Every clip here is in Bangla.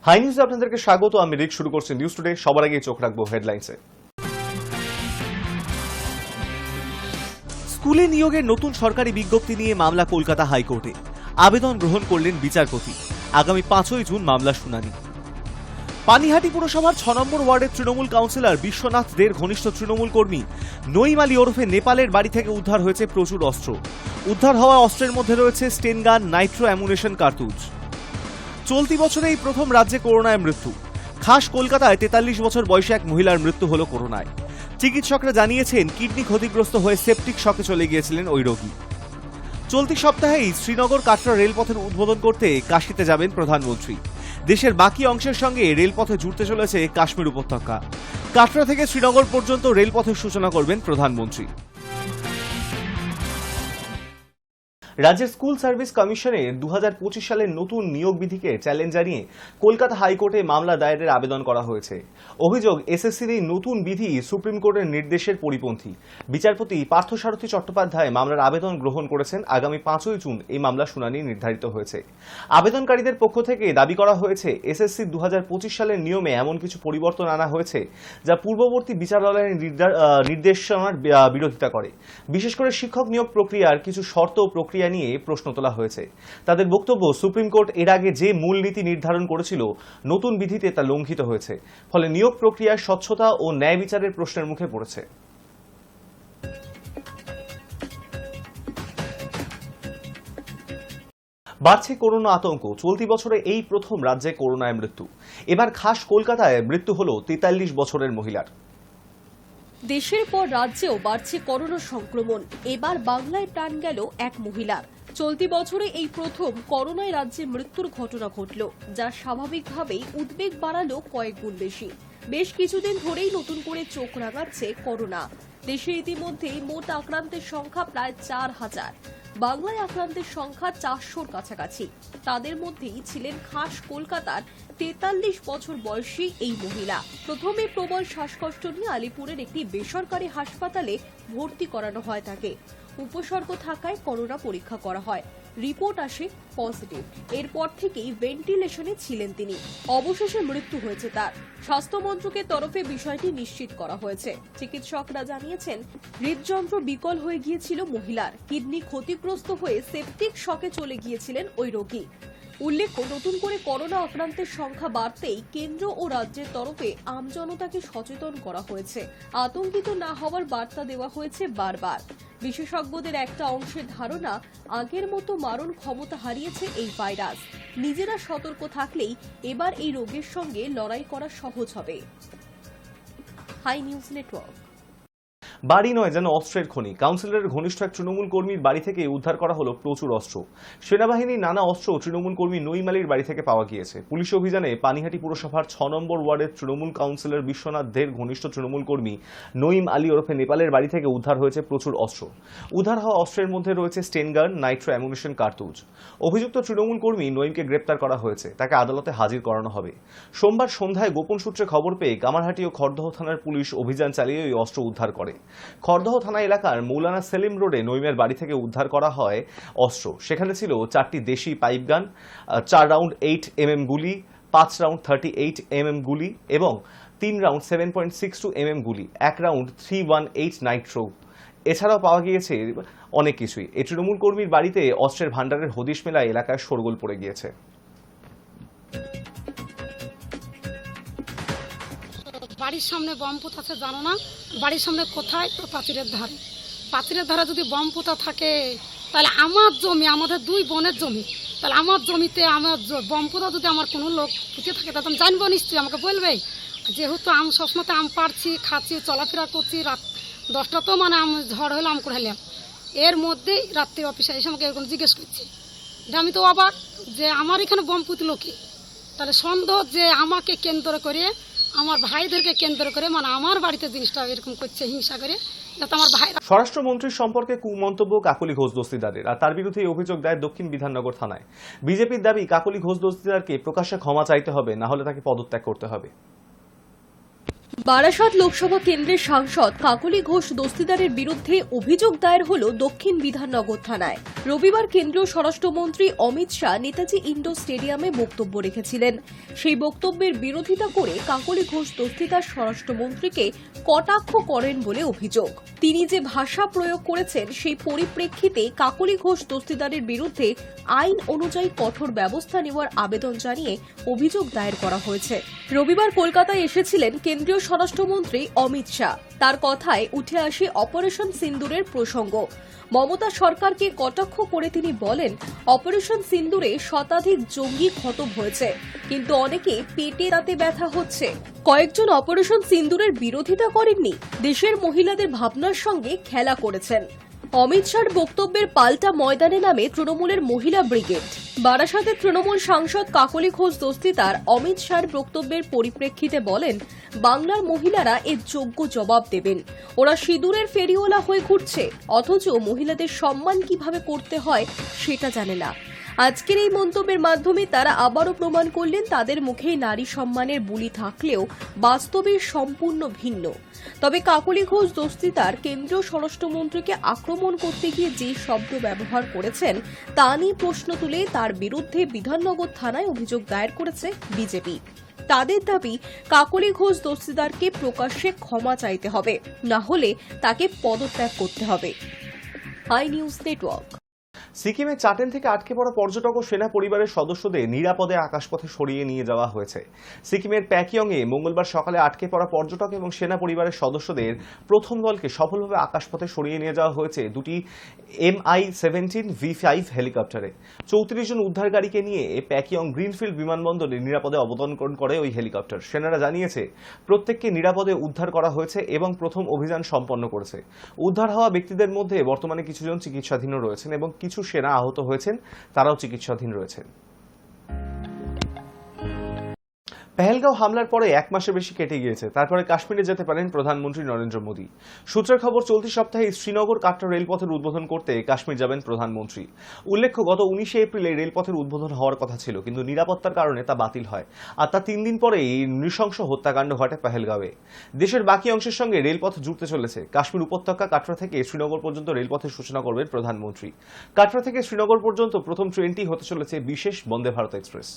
হাই নিউজে আপনাদেরকে স্বাগত। আমি রিক। শুরু করছি নিউজ টুডে। সবার আগে চোখ রাখবো হেডলাইন্সে। স্কুলে নিয়োগের নতুন সরকারি বিজ্ঞপ্তি নিয়ে মামলা কলকাতা হাইকোর্টে। আবেদন গ্রহণ করলেন বিচারপতি। আগামী 5ই জুন মামলার শুনানি। পানিহাটি পুরসভার 6 নম্বর ওয়ার্ডের তৃণমূল কাউন্সিলর বিশ্বনাথ দের ঘনিষ্ঠ তৃণমূল কর্মী নঈম আলী ওরফে নেপালের বাড়ি থেকে উদ্ধার হয়েছে প্রচুর অস্ত্র। উদ্ধার হওয়া অস্ত্রের মধ্যে রয়েছে স্টেন গান, নাইট্রো অ্যামুনেশন কার্তুজ। চলতি বছরে এই প্রথম রাজ্যে করোনায় মৃত্যু। খাস কলকাতায় 43 বছর বয়সী এক মহিলার মৃত্যু হল করোনায়। চিকিৎসকরা জানিয়েছেন কিডনি ক্ষতিগ্রস্ত হয়ে সেপটিক শকে চলে গিয়েছিলেন ওই রোগী। চলতি সপ্তাহেই শ্রীনগর কাটরা রেলপথের উদ্বোধন করতে কাশীতে যাবেন প্রধানমন্ত্রী। দেশের বাকি অংশের সঙ্গে রেলপথে জুড়তে চলেছে কাশ্মীর উপত্যকা। কাটরা থেকে শ্রীনগর পর্যন্ত রেলপথের সূচনা করবেন প্রধানমন্ত্রী। রাজ্যের স্কুল সার্ভিস কমিশনের 2025 সালের নতুন নিয়োগ বিধিকে চ্যালেঞ্জ জানিয়ে কলকাতা হাইকোর্টে মামলা দায়েরের আবেদন করা হয়েছে। অভিযোগ, এসএসসির এই নতুন বিধি সুপ্রিম কোর্টের নির্দেশের পরিপন্থী। বিচারপতি পার্থসারথী চট্টোপাধ্যায় মামলার আবেদন গ্রহণ করেছেন। আগামী 5ই জুন এই মামলা শুনানি নির্ধারিত হয়েছে। আবেদনকারীদের পক্ষ থেকে দাবি করা হয়েছে, এসএসসির 2025 সালের নিয়মে এমন কিছু পরিবর্তন আনা হয়েছে যা পূর্ববর্তী বিচারালয়ের নির্দেশনার বিরোধিতা করে। বিশেষ করে শিক্ষক নিয়োগ প্রক্রিয়ার কিছু শর্ত ও প্রক্রিয়া নিয়ে প্রশ্ন তোলা হয়েছে। তাদের বক্তব্য, সুপ্রিম কোর্ট এর আগে যে মূলনীতি নির্ধারণ করেছিল নতুন বিধিতে তা লঙ্ঘিত হয়েছে। ফলে নিয়োগ প্রক্রিয়ার স্বচ্ছতা ও ন্যায় বিচারের প্রশ্নের মুখে পড়েছে। বাড়ছে করোনা আতঙ্ক। চলতি বছরে এই প্রথম রাজ্যে করোনায় মৃত্যু। এবার খাস কলকাতায় মৃত্যু হল 43 বছরের মহিলার। দেশের পর রাজ্যেও বাড়ছে করোনা সংক্রমণ। এবার বাংলায় প্রাণ গেল এক মহিলার। চলতি বছরে এই প্রথম করোনায় রাজ্যে মৃত্যুর ঘটনা ঘটল, যা স্বাভাবিকভাবেই উদ্বেগ বাড়ালো কয়েক গুণ বেশি। বেশ কিছুদিন ধরেই নতুন করে চোখ রাঙাচ্ছে করোনা। দেশে ইতিমধ্যেই মোট আক্রান্তের সংখ্যা প্রায় 4000। বাংলায় আক্রান্তের সংখ্যা 400-র কাছাকাছি। তাদের মধ্যেই ছিলেন খাস কলকাতার 43 বছর বয়সী এই মহিলা। প্রথমে প্রবল শ্বাসকষ্ট নিয়ে আলিপুরের একটি বেসরকারি হাসপাতালে ভর্তি করানো হয় তাকে। উপসর্গ থাকায় করোনা পরীক্ষা করা হয়। রিপোর্ট আসে পজিটিভ। এরপর থেকেই ভেন্টিলেশনে ছিলেন তিনি। অবশেষে মৃত্যু হয়েছে তার। স্বাস্থ্য মন্ত্রকের তরফে বিষয়টি নিশ্চিত করা হয়েছে। চিকিৎসকরা জানিয়েছেন, হৃদযন্ত্র বিকল হয়ে গিয়েছিল মহিলার। কিডনি ক্ষতিগ্রস্ত হয়ে সেপটিক শকে চলে গিয়েছিলেন ওই রোগী। উল্লেখ্য, নতুন করে করোনা আক্রান্তের সংখ্যা বাড়তেই কেন্দ্র ও রাজ্যের তরফে আমজনতাকে সচেতন করা হয়েছে। আতঙ্কিত না হওয়ার বার্তা দেওয়া হয়েছে বারবার। বিশেষজ্ঞদের একটা অংশের ধারণা, আগের মতো মারণ ক্ষমতা হারিয়েছে এই ভাইরাস। নিজেরা সতর্ক থাকলেই এবার এই রোগের সঙ্গে লড়াই করা সহজ হবে। High news Network. বাড়ি নয়, যেন অস্ত্রের খনি। কাউন্সিলরের ঘনিষ্ঠ এক তৃণমূল কর্মীর বাড়ি থেকে উদ্ধার করা হলো প্রচুর অস্ত্র। সেনাবাহিনীর নানা অস্ত্র তৃণমূল কর্মী নঈম আলীর বাড়ি থেকে পাওয়া গিয়েছে। পুলিশ অভিযানে পানিহাটি পুরসভার 6 নম্বর ওয়ার্ডের তৃণমূল কাউন্সিলর বিশ্বনাথ দের ঘনিষ্ঠ তৃণমূল কর্মী নঈম আলী ওরফে নেপালের বাড়ি থেকে উদ্ধার হয়েছে প্রচুর অস্ত্র। উদ্ধার হওয়া অস্ত্রের মধ্যে রয়েছে স্টেন গান, নাইট্রো অ্যামুনেশন কার্তুজ। অভিযুক্ত তৃণমূল কর্মী নঈমকে গ্রেপ্তার করা হয়েছে। তাকে আদালতে হাজির করানো হবে। সোমবার সন্ধ্যায় গোপন সূত্রে খবর পেয়ে কামারহাটি ও খড়দহ থানার পুলিশ অভিযান চালিয়ে ওই অস্ত্র উদ্ধার করে। খড়দহ থানা এলাকার মৌলানা সেলিম রোডে নঈমের বাড়ি থেকে উদ্ধার করা হয় অস্ত্র। সেখানে ছিল 4টি দেশি পাইপ গান, 4 রাউন্ড 8mm গুলি, 5 রাউন্ড 38mm গুলি এবং 3 রাউন্ড 7.62mm গুলি, 1 রাউন্ড 318 নাইট্রো। এছাড়াও পাওয়া গিয়েছে অনেক কিছুই। এই তৃণমূল কর্মীর বাড়িতে অস্ত্রের ভাণ্ডারের হদিশ মেলায় এলাকায় শোরগোল পড়ে গিয়েছে। বাড়ির সামনে বম পোতা আছে জানো না? বাড়ির সামনে কোথায়? তো পাঁচিলের ধারে। পাঁচিলের ধারে যদি বম পোতা থাকে, তাহলে আমার জমি, আমাদের 2 বোনের জমি, তাহলে আমার জমিতে আমার বম পোতা যদি আমার কোনো লোক পুঁতে থাকে, তাহলে আমি জানবো নিশ্চয়ই, আমাকে বলবে। যেহেতু আম সবসময় আম পাড়ছি, খাচ্ছি, চলাফেরা করছি, রাত 10টা তো মানে আম ঝড় হলে আম কুড়াইলাম। এর মধ্যেই রাত্রি অফিসে এসে আমাকে এরকম জিজ্ঞেস করছি। আমি তো অবাক যে আমার এখানে বম পুতলো কি। তাহলে সন্দেহ যে আমাকে কেন্দ্র করে, আমার ভাইদেরকে কেন্দ্র করে, মানে আমার বাড়িতে জিনিসটা এরকম করছে হিংসা করে, যাতে আমার ভাই। স্বরাষ্ট্রমন্ত্রীর সম্পর্কে কুমন্তব্য কাকলি ঘোষ দস্তিদারের, আর তার বিরুদ্ধে অভিযোগ দেয় দক্ষিণ বিধাননগর থানায়। বিজেপির দাবি, কাকলি ঘোষ দস্তিদারকে প্রকাশ্যে ক্ষমা চাইতে হবে, না হলে তাকে পদত্যাগ করতে হবে। বারাসাত লোকসভা কেন্দ্রের সাংসদ কাকলি ঘোষ দস্তিদারের বিরুদ্ধে অভিযোগ দায়ের হল দক্ষিণ বিধাননগর থানায়। রবিবার কেন্দ্রীয় স্বরাষ্ট্রমন্ত্রী অমিত শাহ নেতাজি ইন্ডোর স্টেডিয়ামে বক্তব্য রেখেছিলেন। সেই বক্তব্যের বিরোধিতা করে কাকলি ঘোষ দস্তিদার স্বরাষ্ট্রমন্ত্রীকে কটাক্ষ করেন বলে অভিযোগ। তিনি যে ভাষা প্রয়োগ করেছেন সেই পরিপ্রেক্ষিতে কাকলি ঘোষ দস্তিদারের বিরুদ্ধে আইন অনুযায়ী কঠোর ব্যবস্থা নেওয়ার আবেদন জানিয়ে অভিযোগ দায়ের করা হয়েছে। রবিবার কলকাতায় এসেছিলেন কেন্দ্রীয় স্বরাষ্ট্রমন্ত্রী অমিত শাহ। তার কথায় উঠে আসে অপারেশন সিন্দুরের প্রসঙ্গ। মমতা সরকারকে কটাক্ষ করে তিনি বলেন, অপারেশন সিন্দুরে শতাধিক জঙ্গি খতম হয়েছে, কিন্তু অনেকে পেটে তাতে ব্যথা হচ্ছে। কয়েকজন অপারেশন সিন্দুরের বিরোধিতা করেননি, দেশের মহিলাদের ভাবনার সঙ্গে খেলা করেছেন। অমিত শাহর বক্তব্যের পাল্টা ময়দানে নামে তৃণমূলের মহিলা ব্রিগেড। বারাসাতের তৃণমূল সাংসদ কাকলি ঘোষ দস্তিদার অমিত শাহর বক্তব্যের পরিপ্রেক্ষিতে বলেন, বাংলার মহিলারা এর যোগ্য জবাব দেবেন। ওরা সিঁদুরের ফেরিওয়ালা হয়ে ঘুরছে, অথচ মহিলাদের সম্মান কিভাবে করতে হয় সেটা জানে না। আজকের এই মন্তব্যের মাধ্যমে তারা আবারও প্রমাণ করলেন তাদের মুখে নারী সম্মানের বুলি থাকলেও বাস্তবে সম্পূর্ণ ভিন্ন। তবে কাকলি ঘোষ দস্তিদার কেন্দ্রীয় স্বরাষ্ট্রমন্ত্রীকে আক্রমণ করতে গিয়ে যে শব্দ ব্যবহার করেছেন তা নিয়ে প্রশ্ন তুলে তার বিরুদ্ধে বিধাননগর থানায় অভিযোগ দায়ের করেছে বিজেপি। তাদের দাবি, কাকলি ঘোষ দস্তিদারকে প্রকাশ্যে ক্ষমা চাইতে হবে, না হলে তাকে পদত্যাগ করতে হবে। High news Network. সিকিমে চাটেন থেকে আটকে পড়া পর্যটক ও সেনা পরিবারের সদস্যদের নিরাপদে আকাশপথে সরিয়ে নিয়ে যাওয়া হয়েছে। সিকিমের প্যাকিয়ংয়ে মঙ্গলবার সকালে আটকে পড়া পর্যটক এবং সেনা পরিবারের সদস্যদের প্রথম দলকে সফলভাবে আকাশপথে সরিয়ে নিয়ে যাওয়া হয়েছে দুটি MI-17 V5 হেলিকপ্টারে। 34 জন উদ্ধারকারীকে নিয়ে প্যাকিয়ং গ্রিনফিল্ড বিমানবন্দরে নিরাপদে অবতরণ করে ওই হেলিকপ্টার। সেনারা জানিয়েছে প্রত্যেককে নিরাপদে উদ্ধার করা হয়েছে এবং প্রথম অভিযান সম্পন্ন করেছে। উদ্ধার হওয়া ব্যক্তিদের মধ্যে বর্তমানে কিছুজন চিকিৎসাধীন রয়েছেন এবং কিছু সেনা আহত হয়েছেন, তারাও চিকিৎসাধীন রয়েছেন। পেহেলগাঁও হামলার পরে এক মাসের বেশি কেটে গিয়েছে, তারপরে কাশ্মীরে যেতে পারেন প্রধানমন্ত্রী নরেন্দ্র মোদী। সূত্রের খবর, চলতি সপ্তাহে শ্রীনগর কাটরা রেলপথের উদ্বোধন করতে কাশ্মীর যাবেন প্রধানমন্ত্রী। উল্লেখ্য, গত 19 এপ্রিল এই রেলপথের উদ্বোধন হওয়ার কথা ছিল, কিন্তু নিরাপত্তার কারণে তা বাতিল হয়। আর তার 3 দিন পরেই নৃশংস হত্যাকাণ্ড ঘটে পেহেলগাঁওয়ে। দেশের বাকি অংশের সঙ্গে রেলপথ জুড়তে চলেছে। কাশ্মীর উপত্যকা কাটরা থেকে শ্রীনগর পর্যন্ত রেলপথের সূচনা করবেন প্রধানমন্ত্রী। কাটরা থেকে শ্রীনগর পর্যন্ত প্রথম ট্রেনটি হতে চলেছে বিশেষ বন্দে ভারত এক্সপ্রেস।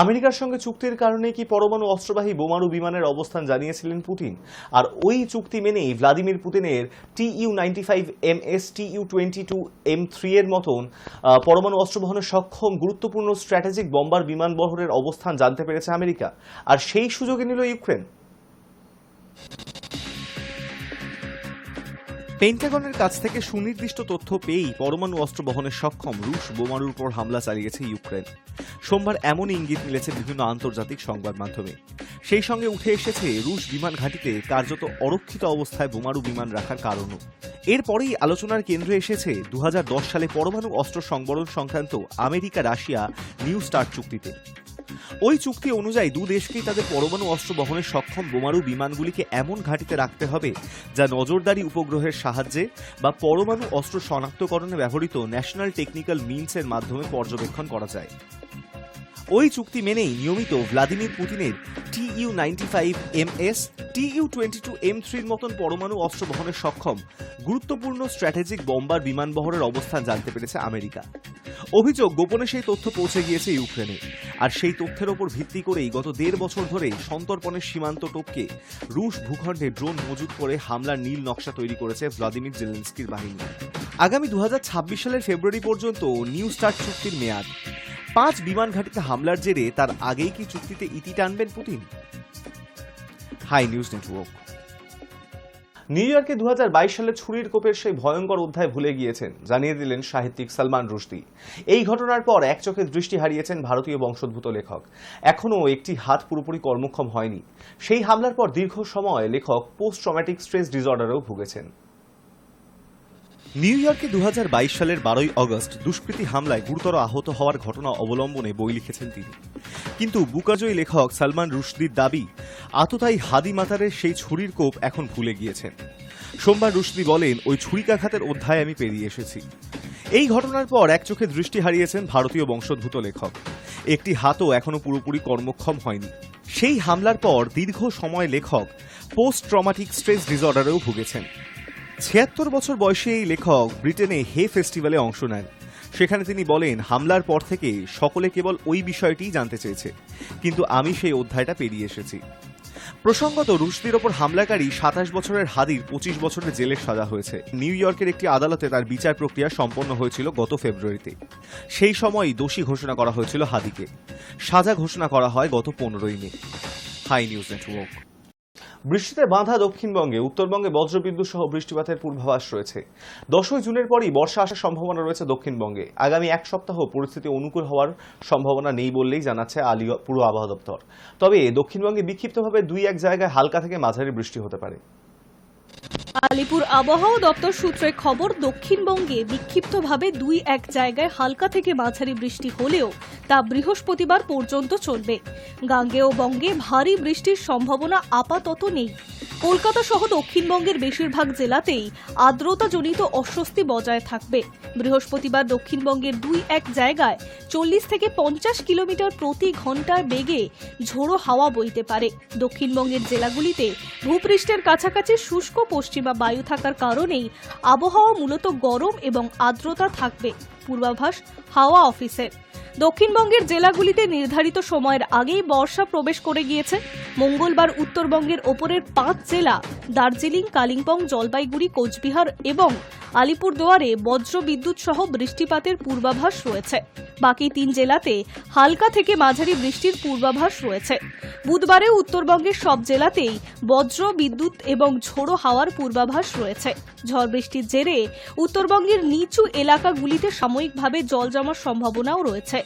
আমেরিকার সঙ্গে চুক্তির কারণে কি পরমাণু অস্ত্রবাহী বোমারু বিমানের অবস্থান জানিয়েছিলেন পুতিন? আর ওই চুক্তি মেনেই ভ্লাদিমির পুতিনের Tu-95 MS, Tu-22 M3 এর মতন পরমাণু অস্ত্র বহনে সক্ষম গুরুত্বপূর্ণ স্ট্র্যাটেজিক বম্বার বিমানবহরের অবস্থান জানতে পেরেছে আমেরিকা। আর সেই সুযোগে নিল ইউক্রেন। পেন্টাগনের কাছ থেকে সুনির্দিষ্ট তথ্য পেয়েই পরমাণু অস্ত্র বহনে সক্ষম রুশ বোমারুর উপর হামলা চালিয়েছে ইউক্রেন। সোমবার এমন ইঙ্গিত মিলেছে বিভিন্ন আন্তর্জাতিক সংবাদ মাধ্যমে। সেই সঙ্গে উঠে এসেছে রুশ বিমান ঘাঁটিতে কার্যত অরক্ষিত অবস্থায় বোমারু বিমান রাখার কারণও। এরপরেই আলোচনার কেন্দ্রে এসেছে 2010 সালে পরমাণু অস্ত্র সংবরণ সংক্রান্ত আমেরিকা রাশিয়া নিউ স্টার্ট চুক্তিতে। ওই চুক্তি অনুযায়ী দু দেশকেই তাদের পরমাণু অস্ত্র বহনে সক্ষম বোমারু বিমানগুলিকে এমন ঘাঁটিতে রাখতে হবে যা নজরদারি উপগ্রহের সাহায্যে বা পরমাণু অস্ত্র শনাক্তকরণে ব্যবহৃত ন্যাশনাল টেকনিক্যাল মিনসের মাধ্যমে পর্যবেক্ষণ করা যায়। ওই চুক্তি মেনেই নিয়মিত ভ্লাদিমির পুতিনের Tu-95 MS, Tu-22 M3 মতন পরমাণু অস্ত্র বহনে সক্ষম গুরুত্বপূর্ণ স্ট্র্যাটেজিক বম্বার বিমানবহরের অবস্থান জানতে পেরেছে আমেরিকা। অভিযোগ, গোপনে সেই তথ্য পৌঁছে গিয়েছে ইউক্রেনে। আর সেই তথ্যের ওপর ভিত্তি করেই গত 1.5 বছর ধরে সন্তর্পণের সীমান্ত টপকে রুশ ভূখণ্ডে ড্রোন মজুত করে হামলার নীল নকশা তৈরি করেছে ভ্লাদিমির জেলেনস্কির বাহিনী। আগামী 2026 সালের ফেব্রুয়ারি পর্যন্ত নিউ স্টার্ট চুক্তির মেয়াদ। 5 বিমান ঘাঁটিতে হামলার জেরে তার আগেই কি চুক্তিতে ইতি টানবেন Putin? Hi news network. New ইয়র্কে 2022 সালে ছুরির কোপের সেই ভয়ঙ্কর অধ্যায় ভুলে গিয়েছেন, জানিয়ে দিলেন সাহিত্যিক সালমান রুশদি। এই ঘটনার পর এক চোখে দৃষ্টি হারিয়েছেন ভারতীয় বংশোদ্ভূত লেখক। এখনও একটি হাত পুরোপুরি কর্মক্ষম হয়নি। সেই হামলার পর দীর্ঘ সময় লেখক পোস্ট ট্রমেটিক স্ট্রেস ডিসঅর্ডারেও ভুগেছেন। নিউ ইয়র্কে 2022 সালের 12 আগস্ট দুষ্কৃতী হামলায় গুরুতর আহত হওয়ার ঘটনা অবলম্বনে বই লিখেছেন তিনি। কিন্তু বুকাজয়ী লেখক সালমান রুশদির দাবি, আততায়ী হাদি মাতারের সেই ছুরির কোপ এখন ভুলে গিয়েছেন। সোমবার রুশদি বলেন, ওই ছুরিকাঘাতের অধ্যায় আমি পেরিয়ে এসেছি। এই ঘটনার পর এক চোখে দৃষ্টি হারিয়েছেন ভারতীয় বংশোদ্ভূত লেখক। একটি হাতও এখনো পুরোপুরি কর্মক্ষম হয়নি। সেই হামলার পর দীর্ঘ সময় লেখক পোস্ট ট্রমাটিক স্ট্রেস ডিসঅর্ডারেও ভুগেছেন। ৭৬ বছর বয়সী এই লেখক ব্রিটেনে হে ফেস্টিভ্যালে অংশ নেন। সেখানে তিনি বলেন, হামলার পর থেকে সকলে কেবল ওই বিষয়টিই জানতে চেয়েছে, কিন্তু আমি সেই অধ্যায়টা পেরিয়ে এসেছি। প্রসঙ্গত, রুশদির ওপর হামলাকারী ২৭ বছরের হাদির ২৫ বছরের জেলের সাজা হয়েছে। নিউ ইয়র্কের একটি আদালতে তার বিচার প্রক্রিয়া সম্পন্ন হয়েছিল গত ফেব্রুয়ারিতে। সেই সময়ই দোষী ঘোষণা করা হয়েছিল হাদিকে। সাজা ঘোষণা করা হয় গত ১৫ই মে। High news network. বৃষ্টিতে বাঁধা দক্ষিণবঙ্গে, উত্তরবঙ্গে বজ্রবিদ্যুৎ সহ বৃষ্টিপাতের পূর্বাভাস রয়েছে। ১০ই জুনের পরই বর্ষা আসার সম্ভাবনা রয়েছে দক্ষিণবঙ্গে। আগামী এক সপ্তাহ পরিস্থিতি অনুকূল হওয়ার সম্ভাবনা নেই বললেই জানাচ্ছে পুরো আবহাওয়া দপ্তর। তবে দক্ষিণবঙ্গে বিক্ষিপ্তভাবে ২-১ জায়গায় হালকা থেকে মাঝারি বৃষ্টি হতে পারে। আলিপুর আবহাওয়া দপ্তর সূত্রে খবর, দক্ষিণবঙ্গে বিক্ষিপ্তভাবে ২-১ জায়গায় হালকা থেকে মাঝারি বৃষ্টি হলেও তা বৃহস্পতিবার পর্যন্ত চলবে। গাঙ্গেয় বঙ্গে ভারী বৃষ্টির সম্ভাবনা আপাতত নেই। কলকাতা সহ দক্ষিণবঙ্গের বেশিরভাগ জেলাতেই আর্দ্রতাজনিত অস্বস্তি বজায় থাকবে। বৃহস্পতিবার দক্ষিণবঙ্গের ২-১ জায়গায় ৪০ থেকে ৫০ কিলোমিটার প্রতি ঘন্টার বেগে ঝোড়ো হাওয়া বইতে পারে। দক্ষিণবঙ্গের জেলাগুলিতে ভূপৃষ্ঠের কাছাকাছি শুষ্ক পশ্চিমা বায়ু থাকার কারণেই আবহাওয়া মূলত গরম এবং আর্দ্রতা থাকবে। পূর্বাভাস হাওয়া অফিসের। দক্ষিণবঙ্গের জেলাগুলিতে নির্ধারিত সময়ের আগেই বর্ষা প্রবেশ করে গিয়েছে। মঙ্গলবার উত্তরবঙ্গের ওপরের ৫ জেলা দার্জিলিং, কালিম্পং, জলপাইগুড়ি, কোচবিহার এবং আলিপুরদুয়ারে বজ্রবিদ্যুৎ সহ বৃষ্টিপাতের পূর্বাভাস রয়েছে। বাকি ৩ জেলাতে হালকা থেকে মাঝারি বৃষ্টির পূর্বাভাস রয়েছে। বুধবারে উত্তরবঙ্গের সব জেলাতেই বজ্র বিদ্যুৎ এবং ঝোড়ো হাওয়ার পূর্বাভাস রয়েছে। ঝড় বৃষ্টির জেরে উত্তরবঙ্গের নিচু এলাকাগুলিতে সাময়িকভাবে জল জমার সম্ভাবনাও রয়েছে।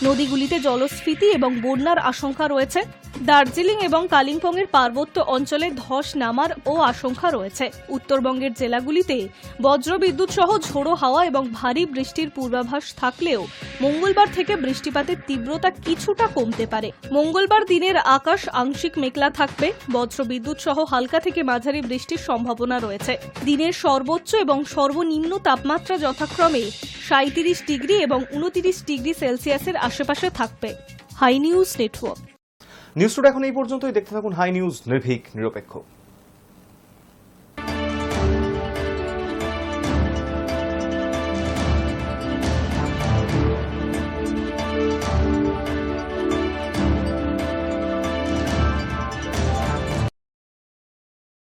নদীগুলিতে জলস্ফীতি এবং বন্যার আশঙ্কা রয়েছে। দার্জিলিং এবং কালিম্পংয়ের পার্বত্য অঞ্চলে ধস নামার ও আশঙ্কা রয়েছে। উত্তরবঙ্গের জেলাগুলিতে বজ্রবিদ্যুৎ সহ ঝোড়ো হাওয়া এবং ভারী বৃষ্টির পূর্বাভাস থাকলেও মঙ্গলবার থেকে বৃষ্টিপাতের তীব্রতা কিছুটা কমতে পারে। মঙ্গলবার দিনের আকাশ আংশিক মেঘলা থাকবে। বজ্রবিদ্যুৎ সহ হালকা থেকে মাঝারি বৃষ্টির সম্ভাবনা রয়েছে। দিনের সর্বোচ্চ এবং সর্বনিম্ন তাপমাত্রা যথাক্রমে ৩৭ ডিগ্রি এবং ২৯ ডিগ্রি সেলসিয়াসের আশেপাশে থাকবে। High news Network. News Today এখন এই পর্যন্তই। দেখতে থাকুন হাই নিউজ, নির্ভীক, নিরপেক্ষ।